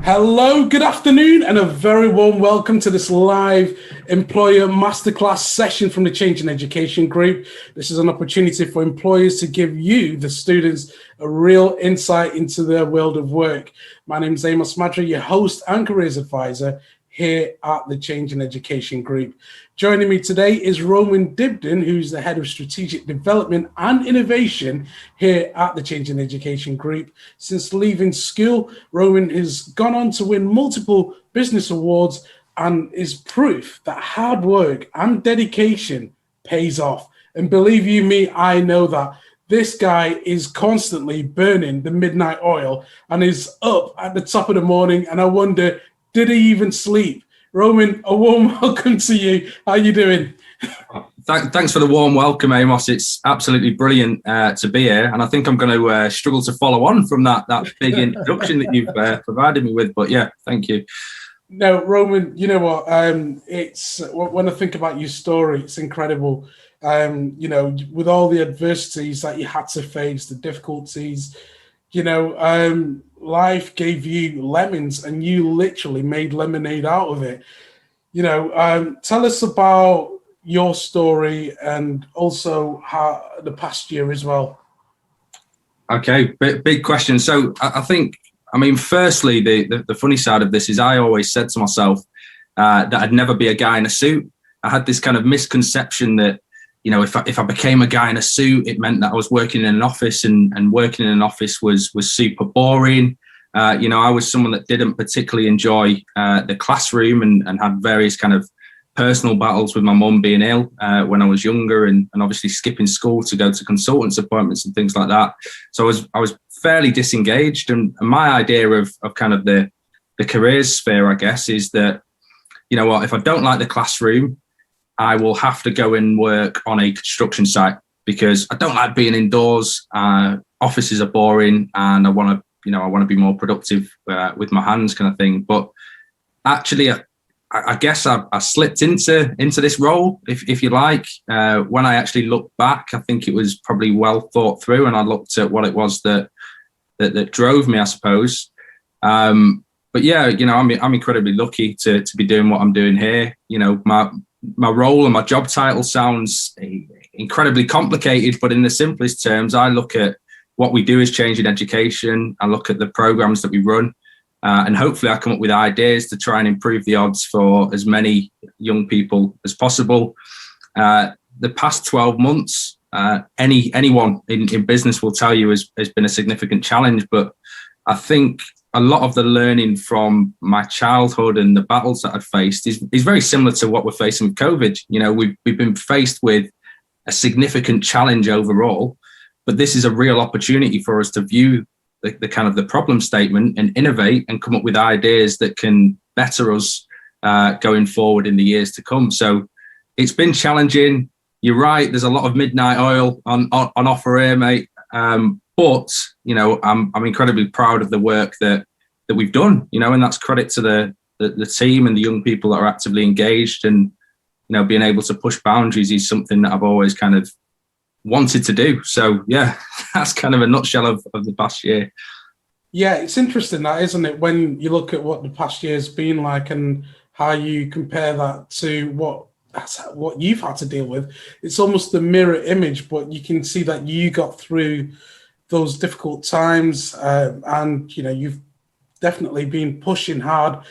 Hello, good afternoon, and a very warm welcome to this live employer masterclass session from the Change in Education Group. This is an opportunity for employers to give you, the students, a real insight into their world of work. My name is Amos Madra, your host and careers advisor here at the Change in Education Group. Joining me today is Roman Dibden, who's the head of strategic development and innovation here at the Change in Education Group. Since leaving school, Roman has gone on to win multiple business awards and is proof that hard work and dedication pays off. And believe you me, I know that. This guy is constantly burning the midnight oil and is up at the top of the morning, and I wonder, did he even sleep? Roman, a warm welcome to you. How are you doing? Thanks for the warm welcome, Amos. It's absolutely brilliant to be here. And I think I'm going to struggle to follow on from that big introduction that you've provided me with. But yeah, thank you. No, Roman, you know what? It's when I think about your story, it's incredible. With all the adversities that you had to face, the difficulties, life gave you lemons and you literally made lemonade out of it. Tell us about your story and also how the past year as well. Okay, big question. So I think, firstly, the funny side of this is I always said to myself that I'd never be a guy in a suit. I had this kind of misconception that, if I became a guy in a suit, it meant that I was working in an office and working in an office was super boring. I was someone that didn't particularly enjoy the classroom and had various kind of personal battles with my mum being ill when I was younger and obviously skipping school to go to consultants appointments and things like that. So I was fairly disengaged. And my idea of kind of the careers sphere, I guess, is that, if I don't like the classroom, I will have to go and work on a construction site because I don't like being indoors. Offices are boring and I want to be more productive with my hands kind of thing. But actually, I guess I slipped into this role, if you like. When I actually look back, I think it was probably well thought through and I looked at what it was that drove me, I suppose. But yeah, I'm incredibly lucky to be doing what I'm doing here. My role and my job title sounds incredibly complicated, but in the simplest terms, I look at what we do is change in education. I look at the programs that we run, and hopefully I come up with ideas to try and improve the odds for as many young people as possible. The past 12 months, anyone in business will tell you has been a significant challenge, but I think a lot of the learning from my childhood and the battles that I've faced is very similar to what we're facing with COVID. We've been faced with a significant challenge overall, but this is a real opportunity for us to view the kind of the problem statement and innovate and come up with ideas that can better us going forward in the years to come. So it's been challenging. You're right. There's a lot of midnight oil on offer here, mate. But I'm incredibly proud of the work that we've done, and that's credit to the team and the young people that are actively engaged, and being able to push boundaries is something that I've always kind of wanted to do. So yeah, that's kind of a nutshell of the past year. Yeah, it's interesting that, isn't it, when you look at what the past year's been like and how you compare that to what you've had to deal with. It's almost the mirror image, but you can see that you got through those difficult times, and you've definitely been pushing hard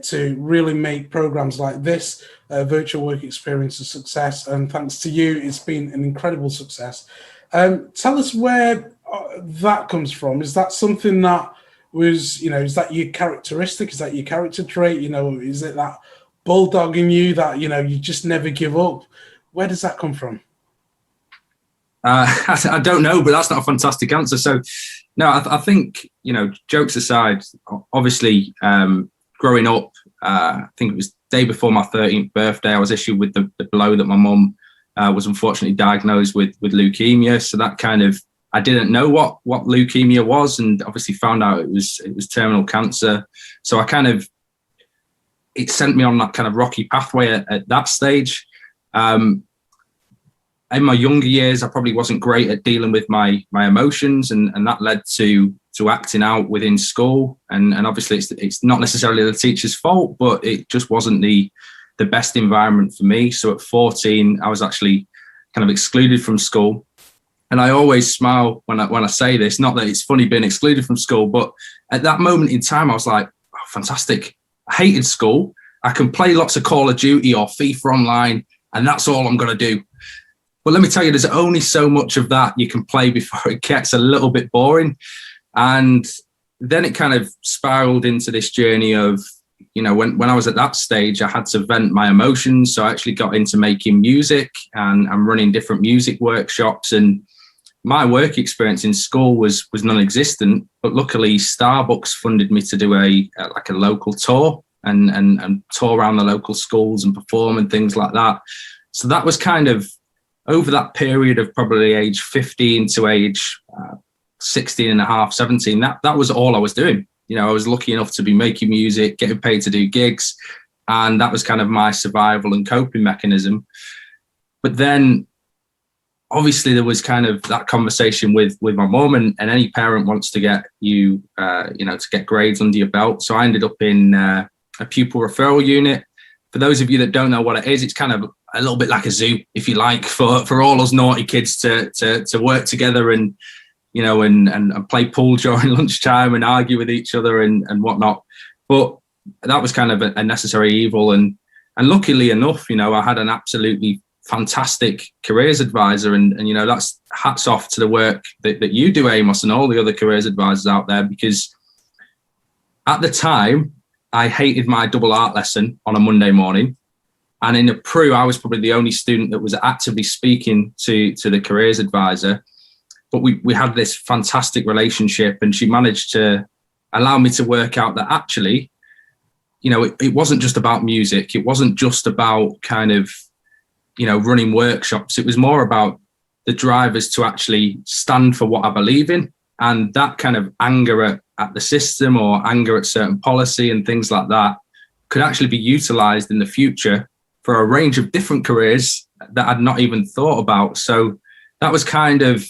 to really make programs like this virtual work experience a success. And thanks to you, it's been an incredible success. Tell us where that comes from. Is that something that was, is that your characteristic? Is that your character trait? Is it that bulldog in you that, you just never give up? Where does that come from? I don't know, but that's not a fantastic answer. So, no, I think, jokes aside, obviously, growing up, I think it was the day before my 13th birthday, I was issued with the blow that my mum was unfortunately diagnosed with leukemia. So that kind of, I didn't know what leukemia was, and obviously found out it was terminal cancer. So it sent me on that kind of rocky pathway at that stage. In my younger years, I probably wasn't great at dealing with my emotions, and that led to to acting out within school, and obviously it's not necessarily the teacher's fault, but it just wasn't the best environment for me. So at 14, I was actually kind of excluded from school. And I always smile when I say this, not that it's funny being excluded from school, but at that moment in time, I was like, oh, fantastic. I hated school. I can play lots of Call of Duty or FIFA online, and that's all I'm going to do. But let me tell you, there's only so much of that you can play before it gets a little bit boring. And then it kind of spiraled into this journey of, you know, when I was at that stage, I had to vent my emotions. So I actually got into making music and running different music workshops. And my work experience in school was non-existent, but luckily Starbucks funded me to do a local tour and tour around the local schools and perform and things like that. So that was kind of over that period of probably age 15 to age 16 and a half, 17, that was all I was doing. You know, I was lucky enough to be making music, getting paid to do gigs, and that was kind of my survival and coping mechanism. But then obviously there was kind of that conversation with my mum, and any parent wants to get you, to get grades under your belt. So I ended up in a pupil referral unit. For those of you that don't know what it is, it's kind of a little bit like a zoo, if you like, for all us naughty kids to work together and, you know, and play pool during lunchtime and argue with each other and whatnot. But that was kind of a necessary evil. And luckily enough, you know, I had an absolutely fantastic careers advisor. And you know, that's hats off to the work that you do, Amos, and all the other careers advisors out there, because at the time, I hated my double art lesson on a Monday morning. And in a PRU, I was probably the only student that was actively speaking to the careers advisor. But we had this fantastic relationship, and she managed to allow me to work out that actually, you know, it wasn't just about music. It wasn't just about kind of, you know, running workshops. It was more about the drivers to actually stand for what I believe in. And that kind of anger at the system or anger at certain policy and things like that could actually be utilized in the future for a range of different careers that I'd not even thought about. So that was kind of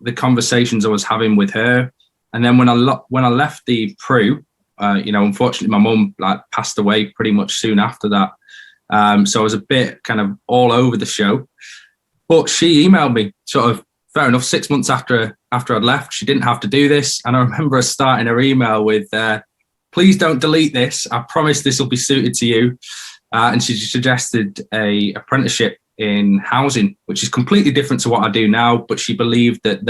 the conversations I was having with her. And then when I left the PRU, you know, unfortunately my mum passed away pretty much soon after that. So I was a bit kind of all over the show, but she emailed me sort of, fair enough, 6 months after I'd left. She didn't have to do this. And I remember her starting her email with, please don't delete this. I promise this will be suited to you. And she suggested a apprenticeship in housing, which is completely different to what I do now. But she believed that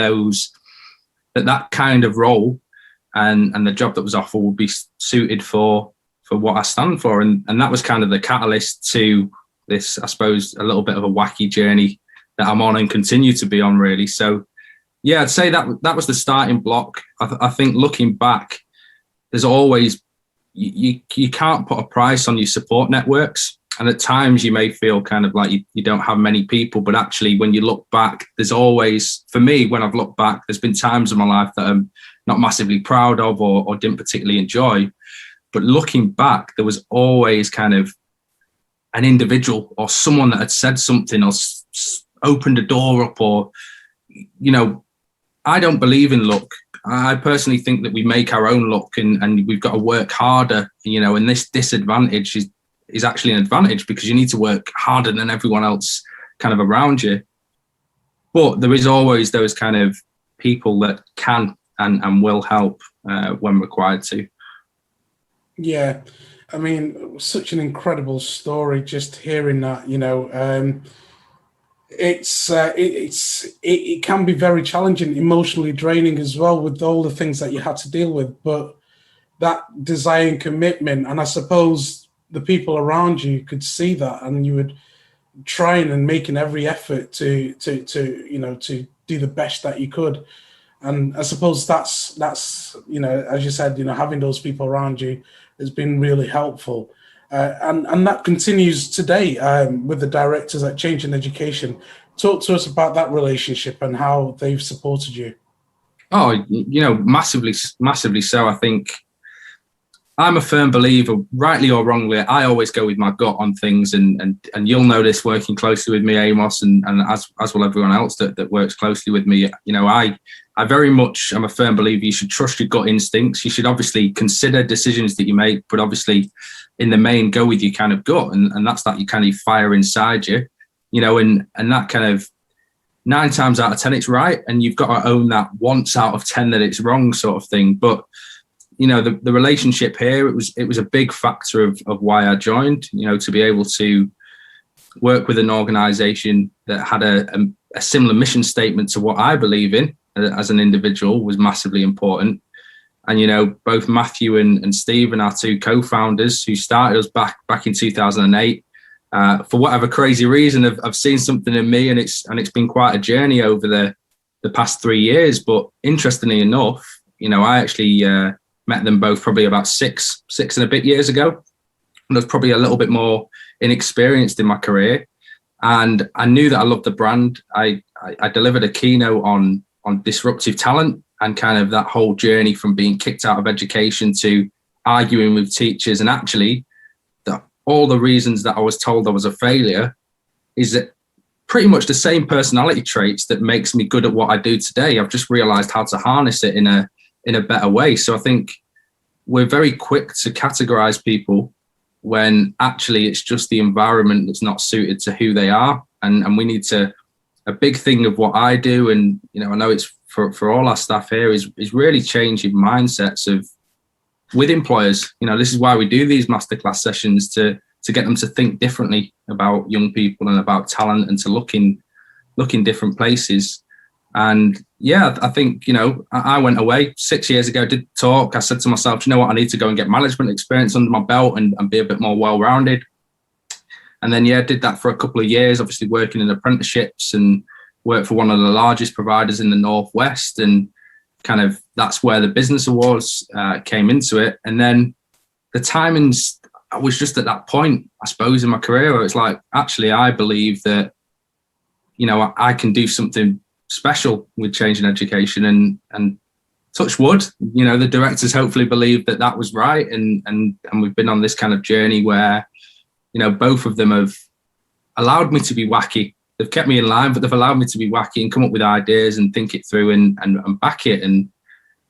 that kind of role and the job that was offered would be suited for what I stand for. And that was kind of the catalyst to this, I suppose, a little bit of a wacky journey that I'm on and continue to be on, really. So yeah, I'd say that was the starting block. I think looking back, there's always, you can't put a price on your support networks. And at times you may feel kind of like you don't have many people, but actually when you look back, there's always, for me, when I've looked back, there's been times in my life that I'm not massively proud of or didn't particularly enjoy. But looking back, there was always kind of an individual or someone that had said something or opened a door up, or, you know, I don't believe in luck. I personally think that we make our own luck and we've got to work harder, you know, and this disadvantage is actually an advantage because you need to work harder than everyone else kind of around you. But there is always those kind of people that can and will help when required to. Yeah, I mean, it was such an incredible story. Just hearing that, you know, it can be very challenging, emotionally draining as well, with all the things that you had to deal with. But that desire and commitment, and I suppose the people around you could see that, and you would trying and making every effort to you know, to do the best that you could. And I suppose that's you know, as you said, you know, having those people around you has been really helpful. And that continues today with the directors at Change in Education. Talk to us about that relationship and how they've supported you. Oh, you know, massively so. I think I'm a firm believer, rightly or wrongly, I always go with my gut on things, and you'll know this working closely with me, Amos, and as will everyone else that works closely with me. You know, I very much am a firm believer you should trust your gut instincts. You should obviously consider decisions that you make, but obviously in the main go with your kind of gut, and that's that you kind of fire inside you, you know, and that kind of 9 times out of 10 it's right, and you've got to own that once out of 10 that it's wrong, sort of thing. But you know, the relationship here, it was a big factor of why I joined, you know, to be able to work with an organization that had a similar mission statement to what I believe in as an individual was massively important. And, you know, both Matthew and Stephen, our 2 co-founders who started us back in 2008, for whatever crazy reason, have seen something in me, and it's been quite a journey over the past 3 years. But interestingly enough, you know, I actually met them both probably about six and a bit years ago. And I was probably a little bit more inexperienced in my career. And I knew that I loved the brand. I delivered a keynote on disruptive talent and kind of that whole journey from being kicked out of education to arguing with teachers. And actually, all the reasons that I was told I was a failure is that pretty much the same personality traits that makes me good at what I do today. I've just realized how to harness it in a better way. So I think we're very quick to categorize people when actually it's just the environment that's not suited to who they are. And we need to, a big thing of what I do, and, you know, I know it's for all our staff here, is really changing mindsets of with employers. You know, this is why we do these masterclass sessions, to get them to think differently about young people and about talent, and to look in different places. And yeah, I think, you know, I went away 6 years ago, did talk. I said to myself, you know what, I need to go and get management experience under my belt and be a bit more well-rounded. And then, yeah, did that for a couple of years, obviously working in apprenticeships, and worked for one of the largest providers in the Northwest. And kind of that's where the business awards came into it. And then the timings, I was just at that point, I suppose, in my career where it's like, actually, I believe that, you know, I can do something special with changing education, and touch wood, you know, the directors hopefully believe that was right, and we've been on this kind of journey where, you know, both of them have allowed me to be wacky. They've kept me in line, but they've allowed me to be wacky and come up with ideas and think it through and back it, and,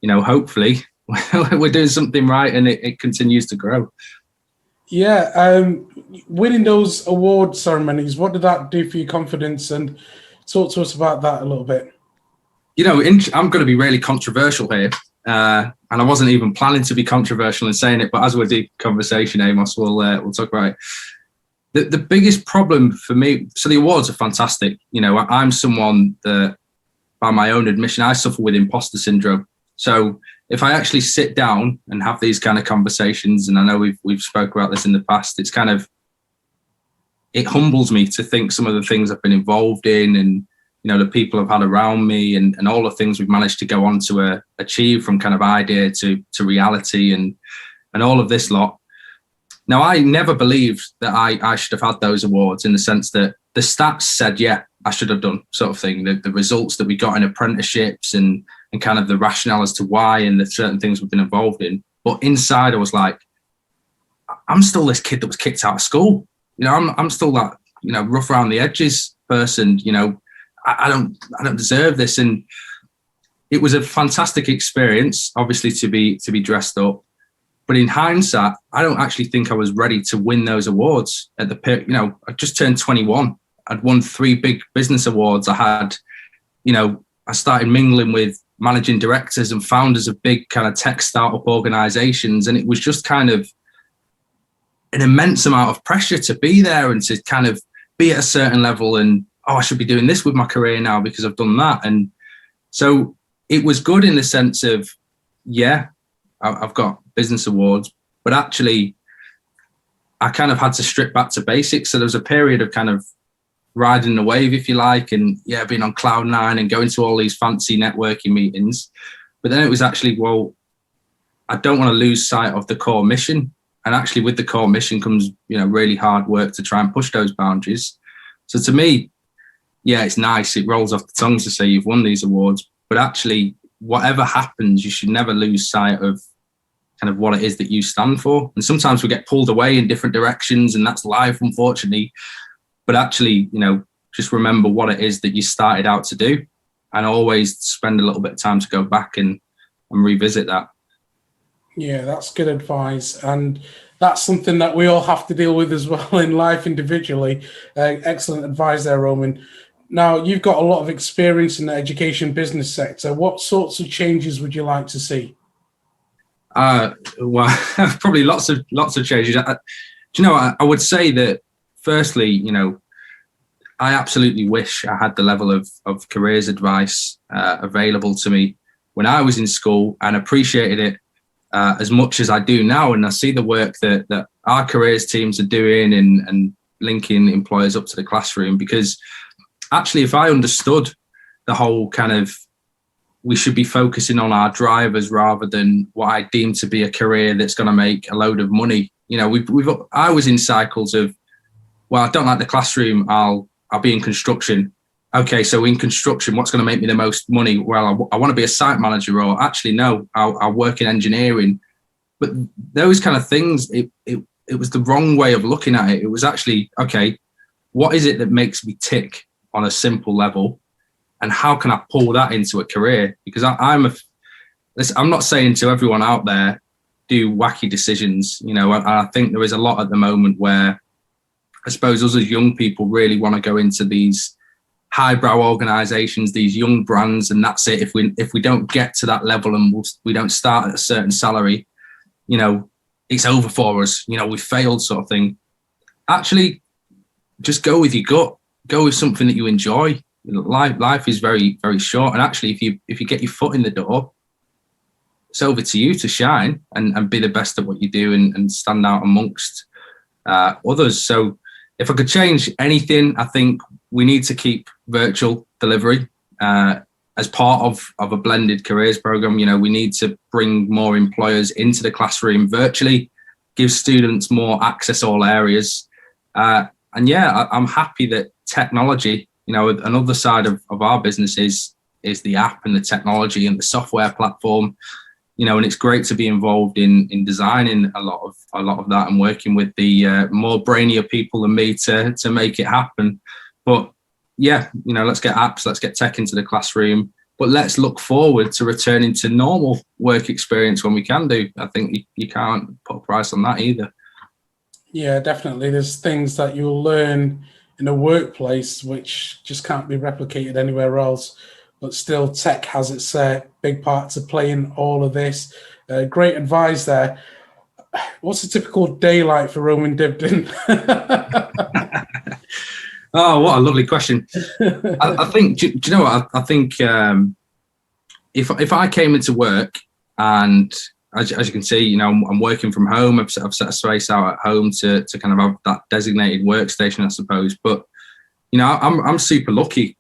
you know, hopefully we're doing something right, and it continues to grow. Yeah, winning those award ceremonies, what did that do for your confidence? And talk to us about that a little bit. You know, I'm going to be really controversial here, and I wasn't even planning to be controversial in saying it, but as we're deep conversation, Amos, we'll talk about it. The biggest problem for me, so the awards are fantastic. You know, I'm someone that, by my own admission, I suffer with imposter syndrome. So if I actually sit down and have these kind of conversations, and I know we've spoke about this in the past, it's kind of, it humbles me to think some of the things I've been involved in, and, you know, the people I've had around me, and all the things we've managed to go on to achieve, from kind of idea to reality, and all of this lot. Now, I never believed that I should have had those awards, in the sense that the stats said, yeah, I should have done, sort of thing. The results that we got in apprenticeships, and kind of the rationale as to why, and the certain things we've been involved in. But inside, I was like, I'm still this kid that was kicked out of school. You know, I'm still that, you know, rough around the edges person. You know, I don't deserve this. And it was a fantastic experience, obviously, to be dressed up. But in hindsight, I don't actually think I was ready to win those awards at the period. You know, I just turned 21. I'd won 3 big business awards. I had, you know, I started mingling with managing directors and founders of big kind of tech startup organizations. And it was just kind of an immense amount of pressure to be there and to kind of be at a certain level, and, oh, I should be doing this with my career now because I've done that. And so it was good in the sense of, yeah, I've got business awards, but actually I kind of had to strip back to basics. So there was a period of kind of riding the wave, if you like, and yeah, being on cloud 9 and going to all these fancy networking meetings. But then it was actually, well, I don't want to lose sight of the core mission. And actually with the core mission comes, you know, really hard work to try and push those boundaries. So to me, yeah, it's nice. It rolls off the tongue to say you've won these awards, but actually whatever happens, you should never lose sight of kind of what it is that you stand for. And sometimes we get pulled away in different directions, and that's life, unfortunately. But actually, just remember what it is that you started out to do, and always spend a little bit of time to go back and revisit that. Yeah, that's good advice. And that's something that we all have to deal with as well in life individually. Excellent advice there, Roman. Now, you've got a lot of experience in the education business sector. What sorts of changes would you like to see? Well, probably lots of changes. I would say that firstly, I absolutely wish I had the level of careers advice available to me when I was in school, and appreciated it as much as I do now. And I see the work that our careers teams are doing and linking employers up to the classroom, because actually, if I understood the whole kind of, we should be focusing on our drivers rather than what I deem to be a career that's going to make a load of money. I was in cycles of, well, I don't like the classroom, I'll be in construction. Okay, so in construction, what's going to make me the most money? Well, I want to be a site manager, or actually, no, I'll work in engineering. But those kind of things, it was the wrong way of looking at it. It was actually, okay, what is it that makes me tick on a simple level, and how can I pull that into a career? Because I'm not saying to everyone out there, do wacky decisions. I think there is a lot at the moment where I suppose us as young people really want to go into these highbrow organizations, these young brands, and that's it. If we don't get to that level and we don't start at a certain salary, it's over for us. We failed, sort of thing. Actually, just go with your gut. Go with something that you enjoy. Life is very, very short, and actually, if you get your foot in the door, it's over to you to shine and be the best at what you do and stand out amongst others. So, if I could change anything, I think we need to keep virtual delivery as part of a blended careers program. We need to bring more employers into the classroom virtually, give students more access all areas. And yeah, I'm happy that technology, another side of our business is the app and the technology and the software platform, and it's great to be involved in designing a lot of that and working with the more brainier people than me to make it happen. But yeah, let's get apps, let's get tech into the classroom, but let's look forward to returning to normal work experience when we can do. I think you can't put a price on that either. Yeah, definitely. There's things that you'll learn in a workplace which just can't be replicated anywhere else. But still, tech has its big part to play in all of this. Great advice there. What's a typical day like for Roman Dibden? Oh, what a lovely question. I think, do you know what? I think if I came into work and, as you can see, I'm working from home. I've set a space out at home to kind of have that designated workstation, I suppose. But, I'm super lucky.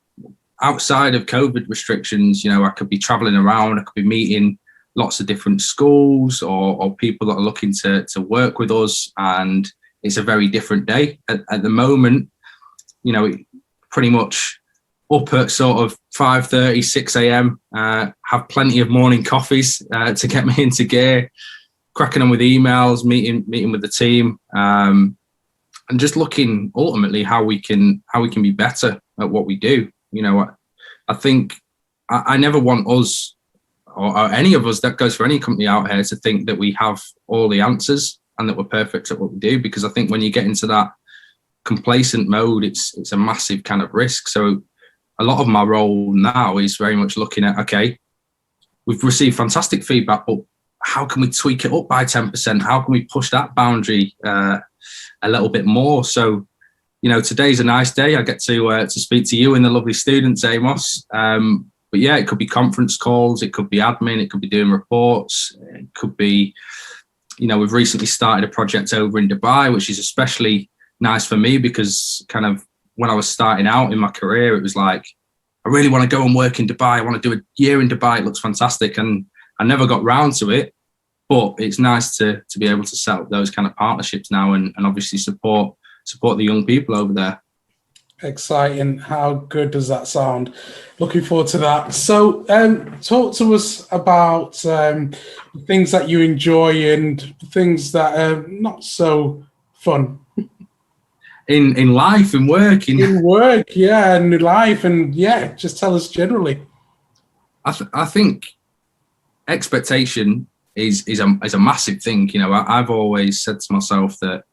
Outside of COVID restrictions, I could be traveling around. I could be meeting lots of different schools or people that are looking to work with us. And it's a very different day. At the moment, pretty much up at sort of 5:30, 6 a.m, have plenty of morning coffees to get me into gear, cracking on with emails, meeting with the team, and just looking ultimately how we can be better at what we do. I think I never want us or any of us, that goes for any company out here, to think that we have all the answers and that we're perfect at what we do, because I think when you get into that complacent mode, it's a massive kind of risk. So a lot of my role now is very much looking at, okay, we've received fantastic feedback, but how can we tweak it up by 10%? How can we push that boundary a little bit more? So, today's a nice day. I get to speak to you and the lovely students, Amos. But yeah, it could be conference calls, it could be admin, it could be doing reports, it could be, we've recently started a project over in Dubai, which is especially nice for me because kind of when I was starting out in my career, it was like, I really want to go and work in Dubai. I want to do a year in Dubai. It looks fantastic. And I never got round to it, but it's nice to be able to set up those kind of partnerships now and obviously support the young people over there. Exciting. How good does that sound? Looking forward to that. So, talk to us about things that you enjoy and things that are not so fun in life and work. in work, yeah, and in life, and yeah, just tell us generally. I think expectation is a massive thing. I've always said to myself that,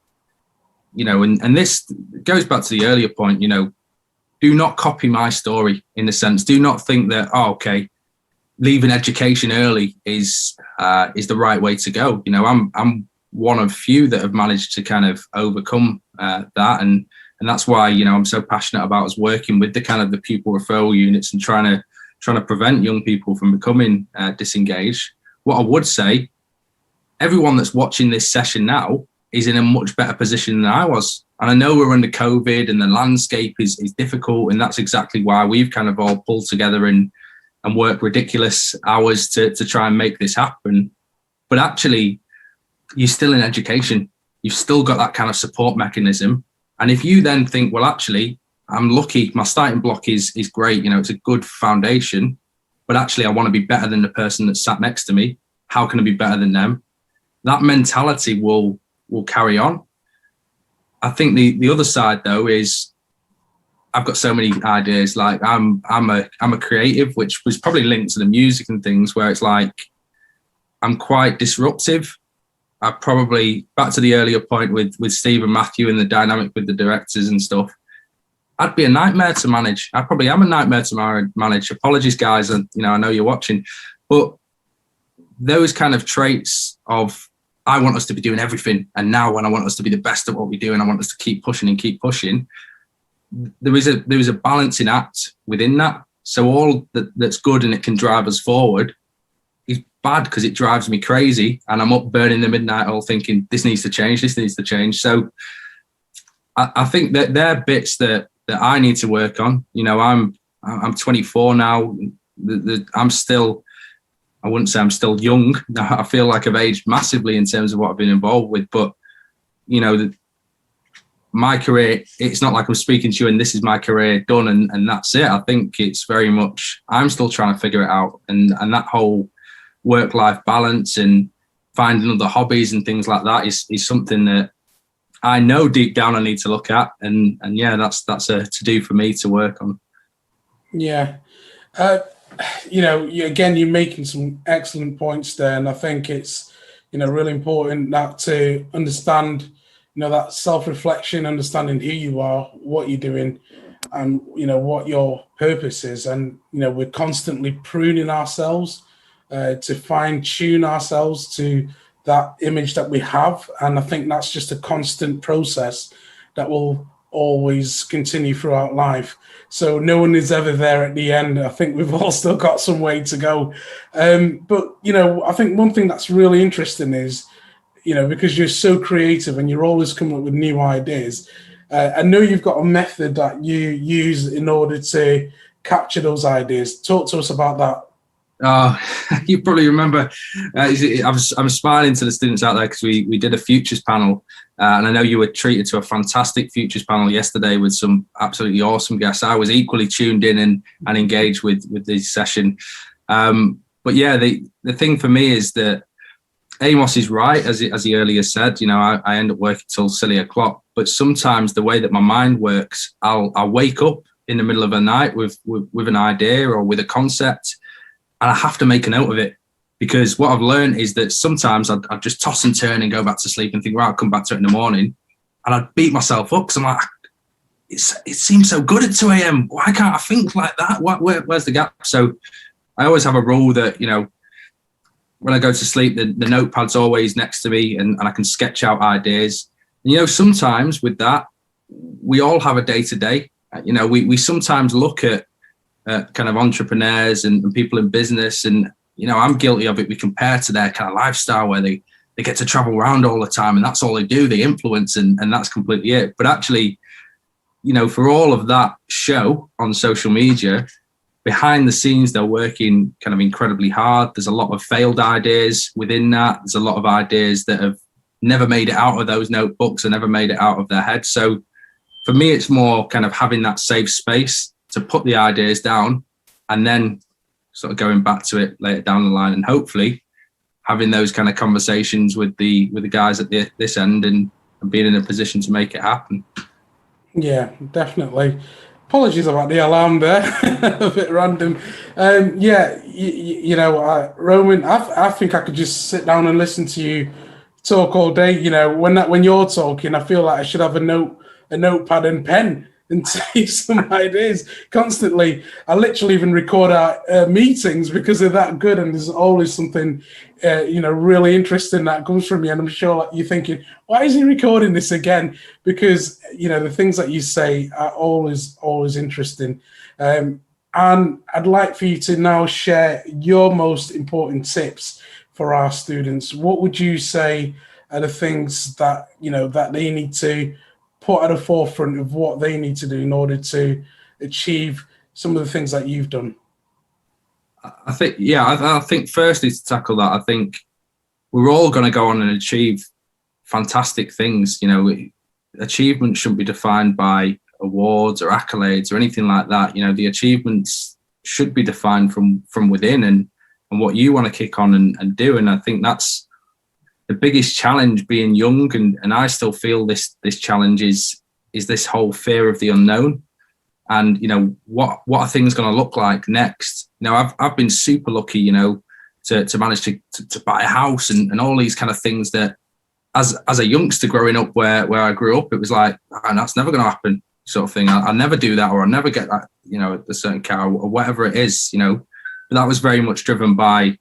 and this goes back to the earlier point. Do not copy my story, in the sense. Do not think that, okay, leaving education early is the right way to go. I'm one of few that have managed to kind of overcome that, and that's why I'm so passionate about us working with the kind of the pupil referral units and trying to prevent young people from becoming disengaged. What I would say, everyone that's watching this session now is in a much better position than I was. And I know we're under COVID and the landscape is difficult, and that's exactly why we've kind of all pulled together and work ridiculous hours to try and make this happen. But actually, you're still in education. You've still got that kind of support mechanism. And if you then think, well, actually, I'm lucky, my starting block is great, it's a good foundation, but actually I want to be better than the person that sat next to me. How can I be better than them? That mentality will carry on. I think the other side though is I've got so many ideas. Like I'm a creative, which was probably linked to the music and things, where it's like I'm quite disruptive. I probably, back to the earlier point with Steve and Matthew and the dynamic with the directors and stuff, I'd be a nightmare to manage. I probably am a nightmare to manage. Apologies, guys, and I know you're watching, but those kind of traits of, I want us to be doing everything, and now when I want us to be the best at what we do, and I want us to keep pushing and keep pushing, there is a balancing act within that. So all that's good and it can drive us forward is bad because it drives me crazy, and I'm up burning the midnight oil thinking this needs to change. So I think that they're bits that I need to work on. I'm 24 now. I'm still, I wouldn't say I'm still young. I feel like I've aged massively in terms of what I've been involved with. But, my career, it's not like I'm speaking to you and this is my career done and that's it. I think it's very much, I'm still trying to figure it out. And that whole work-life balance and finding other hobbies and things like that is something that I know deep down I need to look at. And yeah, that's a to-do for me to work on. Yeah. You're making some excellent points there, and I think it's really important that to understand that self-reflection, understanding who you are, what you're doing, and what your purpose is, and we're constantly pruning ourselves to fine-tune ourselves to that image that we have, and I think that's just a constant process that will always continue throughout life. So no one is ever there at the end. I think we've all still got some way to go. But, I think one thing that's really interesting is, because you're so creative and you're always coming up with new ideas, I know you've got a method that you use in order to capture those ideas. Talk to us about that. You probably remember, I'm smiling to the students out there because we did a futures panel, and I know you were treated to a fantastic futures panel yesterday with some absolutely awesome guests. I was equally tuned in and engaged with this session. But yeah, the thing for me is that Amos is right, as he earlier said. I end up working till silly o'clock, but sometimes the way that my mind works, I'll wake up in the middle of the night with an idea or with a concept, and I have to make a note of it, because what I've learned is that sometimes I'd just toss and turn and go back to sleep and think, right, I'll come back to it in the morning. And I'd beat myself up because I'm like, it seems so good at 2 a.m. Why can't I think like that? Where's the gap? So I always have a rule that, when I go to sleep, the notepad's always next to me and I can sketch out ideas. And, sometimes with that, we all have a day-to-day. We sometimes look at kind of entrepreneurs and people in business, and I'm guilty of it. We compare to their kind of lifestyle where they get to travel around all the time and that's all they do, they influence, and that's completely it. But actually, for all of that show on social media, behind the scenes they're working kind of incredibly hard. There's a lot of failed ideas within that. There's a lot of ideas that have never made it out of those notebooks and never made it out of their head. So for me, it's more kind of having that safe space to put the ideas down and then sort of going back to it later down the line, and hopefully having those kind of conversations with the guys at this end and being in a position to make it happen. Yeah, definitely. Apologies about the alarm there, a bit random. Roman, I think I could just sit down and listen to you talk all day. You know, when you're talking, I feel like I should have a notepad and pen and take some ideas constantly. I literally even record our meetings because they're that good, and there's always something really interesting that comes from you. And I'm sure you're thinking, why is he recording this again? Because the things that you say are always interesting. And I'd like for you to now share your most important tips for our students. What would you say are the things that that they need to put at the forefront of what they need to do in order to achieve some of the things that you've done? I think firstly, to tackle that, I think we're all going to go on and achieve fantastic things. Achievement shouldn't be defined by awards or accolades or anything like that. The achievements should be defined from within and what you want to kick on and do. And I think that's the biggest challenge being young. And I still feel this challenge is this whole fear of the unknown. And, what are things going to look like next? I've been super lucky, to manage to buy a house and all these kind of things that as a youngster growing up where I grew up, it was like, oh, that's never going to happen sort of thing. I'll never do that, or I'll never get that, a certain car or whatever it is, But that was very much driven by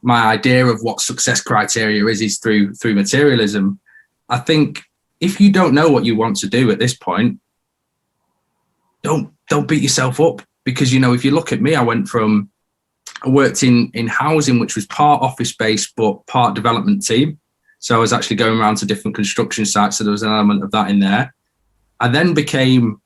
my idea of what success criteria is through materialism. I think if you don't know what you want to do at this point, don't beat yourself up, because if you look at me, I worked in housing, which was part office based but part development team. So I was actually going around to different construction sites, so there was an element of that in there. I then became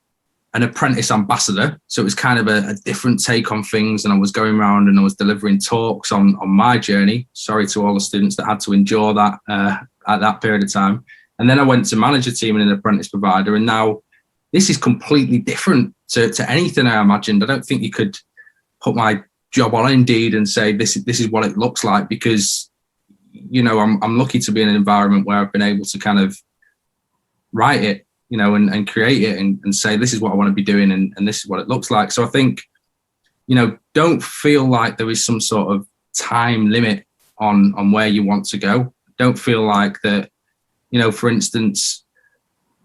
an apprentice ambassador, so it was kind of a different take on things, and I was going around and I was delivering talks on my journey. Sorry to all the students that had to endure that at that period of time. And then I went to manage a team in an apprentice provider, and now this is completely different to anything I imagined. I don't think you could put my job on Indeed and say this is what it looks like, because I'm lucky to be in an environment where I've been able to kind of write it, and create it and say this is what I want to be doing and this is what it looks like. So I think don't feel like there is some sort of time limit on where you want to go. Don't feel like that, for instance,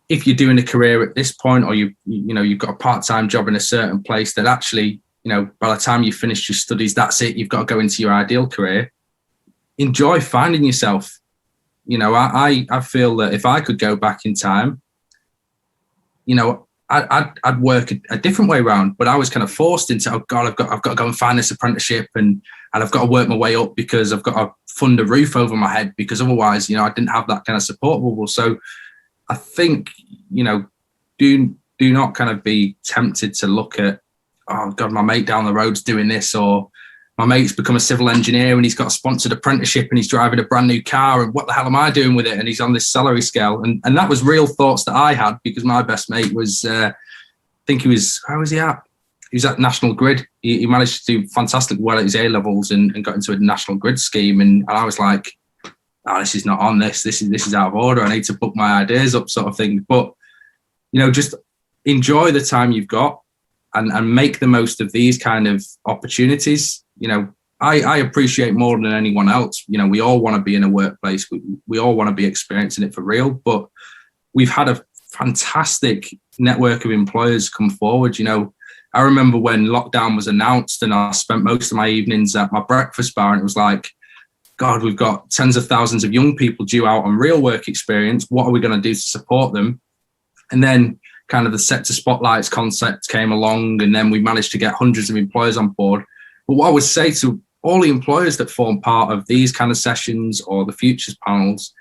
if you're doing a career at this point, or you've got a part-time job in a certain place, that actually, by the time you finish your studies, that's it. You've got to go into your ideal career. Enjoy finding yourself. I feel that if I could go back in time, I'd work a different way around, but I was kind of forced into, oh God, I've got to go and find this apprenticeship and I've got to work my way up because I've got to fund a roof over my head, because otherwise, I didn't have that kind of support bubble. So I think, do not kind of be tempted to look at, oh God, my mate down the road's doing this, or my mate's become a civil engineer and he's got a sponsored apprenticeship and he's driving a brand new car, and what the hell am I doing with it? And he's on this salary scale. And that was real thoughts that I had, because my best mate was, I think where was he at? He was at National Grid. He managed to do fantastic well at his A-levels and got into a National Grid scheme. And I was like, oh, this is not on this. This is out of order. I need to book my ideas up, sort of thing. But, just enjoy the time you've got and make the most of these kind of opportunities. I appreciate more than anyone else. We all want to be in a workplace. We all want to be experiencing it for real. But we've had a fantastic network of employers come forward. I remember when lockdown was announced and I spent most of my evenings at my breakfast bar, and it was like, God, we've got tens of thousands of young people due out on real work experience. What are we going to do to support them? And then kind of the sector spotlights concept came along, and then we managed to get hundreds of employers on board. But what I would say to all the employers that form part of these kind of sessions or the futures panels,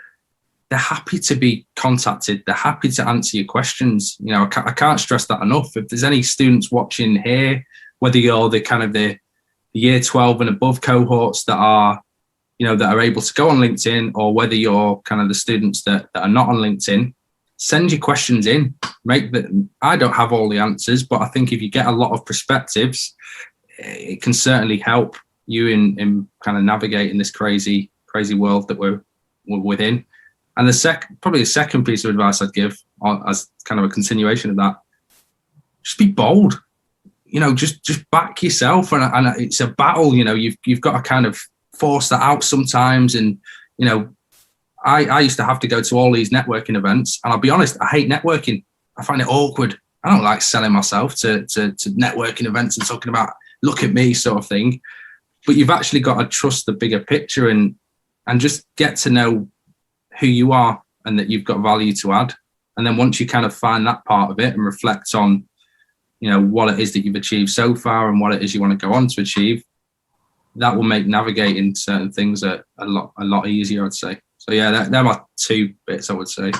they're happy to be contacted. They're happy to answer your questions. I can't stress that enough. If there's any students watching here, whether you're the kind of the year 12 and above cohorts that are, that are able to go on LinkedIn, or whether you're kind of the students that are not on LinkedIn, send your questions in. I don't have all the answers, but I think if you get a lot of perspectives, it can certainly help you in kind of navigating this crazy world that we're within. And probably the second piece of advice I'd give, as kind of a continuation of that, just be bold. Just back yourself, and it's a battle. You've got to kind of force that out sometimes. And I used to have to go to all these networking events, and I'll be honest, I hate networking. I find it awkward. I don't like selling myself to networking events and talking about look at me sort of thing. But you've actually got to trust the bigger picture and just get to know who you are and that you've got value to add. And then once you kind of find that part of it and reflect on, what it is that you've achieved so far and what it is you want to go on to achieve, that will make navigating certain things a lot easier, I'd say. So yeah, they're my 2 bits, I would say.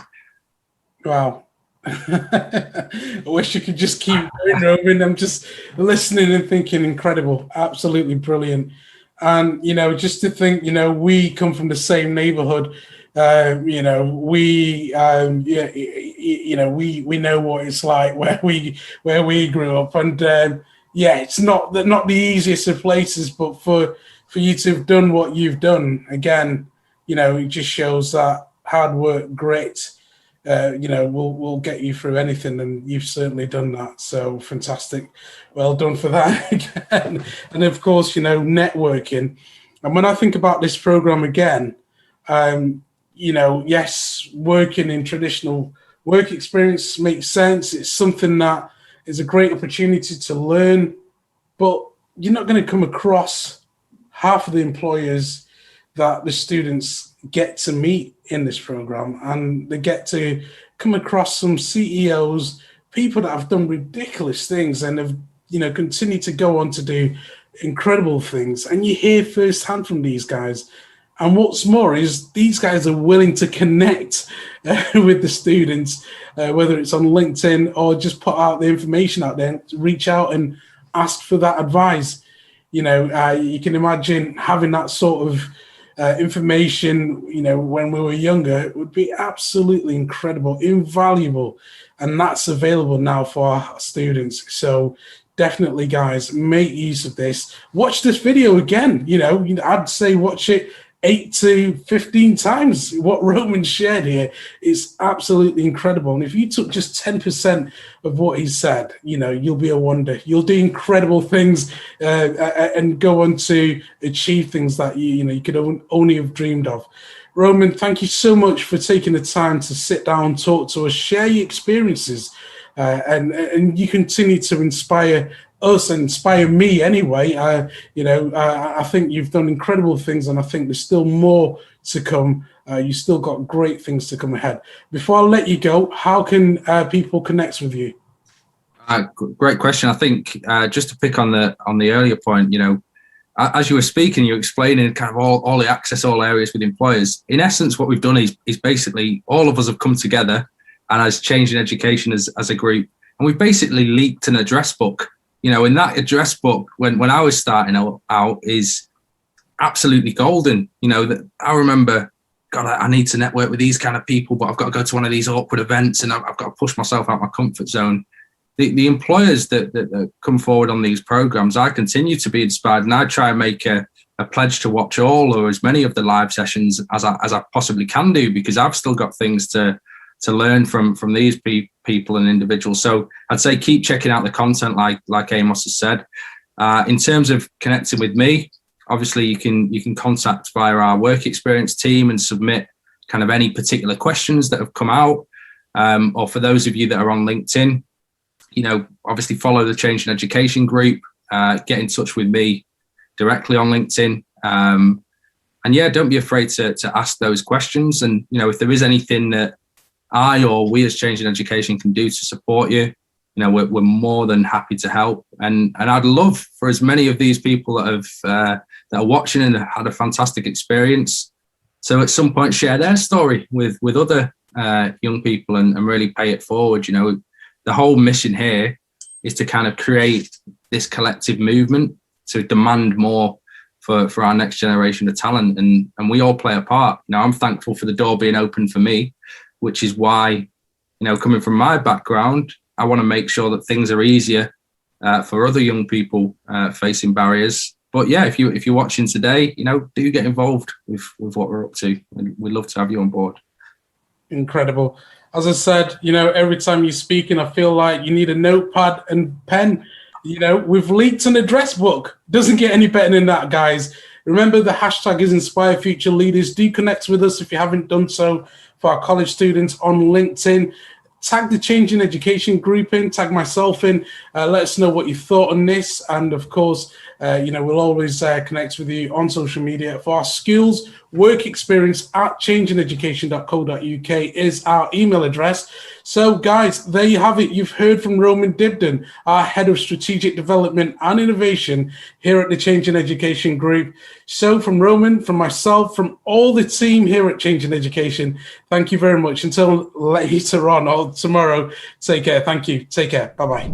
Wow. I wish you could just keep going, Roman. I'm just listening and thinking, incredible, absolutely brilliant. And, just to think, we come from the same neighborhood. We know what it's like where we grew up, and it's not the easiest of places, but for you to have done what you've done, again, it just shows that hard work, grit, will get you through anything, and you've certainly done that. So fantastic, well done for that again. And of course, networking. And when I think about this program again, yes, working in traditional work experience makes sense. It's something that is a great opportunity to learn, but you're not going to come across half of the employers that the students get to meet in this program, and they get to come across some CEOs, people that have done ridiculous things and have, continued to go on to do incredible things. And you hear firsthand from these guys. And what's more is these guys are willing to connect with the students, whether it's on LinkedIn or just put out the information out there, reach out and ask for that advice. You can imagine having that sort of information, when we were younger, it would be absolutely incredible, invaluable. And that's available now for our students. So definitely, guys, make use of this. Watch this video again. I'd say watch it 8 to 15 times. What Roman shared here is absolutely incredible. And if you took just 10% of what he said, you'll be a wonder. You'll do incredible things and go on to achieve things that you could only have dreamed of. Roman, thank you so much for taking the time to sit down, talk to us, share your experiences, and you continue to inspire us and inspire me anyway. I think you've done incredible things, and I think there's still more to come. You still got great things to come ahead. Before I let you go, how can people connect with you? Great question. I think just to pick on the earlier point, as you were speaking, you're explaining kind of all the access, all areas with employers. In essence, what we've done is basically all of us have come together and as Changing Education as a group, and we've basically leaked an address book. In that address book, when I was starting out, is absolutely golden. That I remember, God, I need to network with these kind of people, but I've got to go to one of these awkward events, and I've got to push myself out my comfort zone. The employers that come forward on these programs, I continue to be inspired, and I try and make a pledge to watch all or as many of the live sessions as I possibly can do, because I've still got things to learn from these people and individuals. So I'd say keep checking out the content, like Amos has said. In terms of connecting with me, obviously you can contact via our work experience team and submit kind of any particular questions that have come out. Or for those of you that are on LinkedIn, obviously follow the Changing Education group, get in touch with me directly on LinkedIn. And yeah, don't be afraid to ask those questions. And, if there is anything that I or we as Changing Education can do to support you, we're more than happy to help. And I'd love for as many of these people that are watching and had a fantastic experience, so at some point share their story with other young people and really pay it forward. The whole mission here is to kind of create this collective movement to demand more for our next generation of talent, and we all play a part. I'm thankful for the door being open for me, which is why coming from my background, I want to make sure that things are easier for other young people facing barriers. But yeah, if you're watching today, do get involved with what we're up to, and we'd love to have you on board. Incredible. As I said, every time you're speaking, I feel like you need a notepad and pen. We've leaked an address book. Doesn't get any better than that, guys. Remember, the hashtag is Inspire Future Leaders. Do connect with us if you haven't done so for our college students on LinkedIn. Tag the Change in Education group in, tag myself in, let us know what you thought on this. And of course, we'll always connect with you on social media. For our skills, work experience at changeineducation.co.uk is our email address. So guys, there you have it. You've heard from Roman Dibden, our Head of Strategic Development and Innovation here at the Change in Education Group. So from Roman, from myself, from all the team here at Change in Education, thank you very much. Until later on or tomorrow, take care. Thank you. Take care. Bye-bye.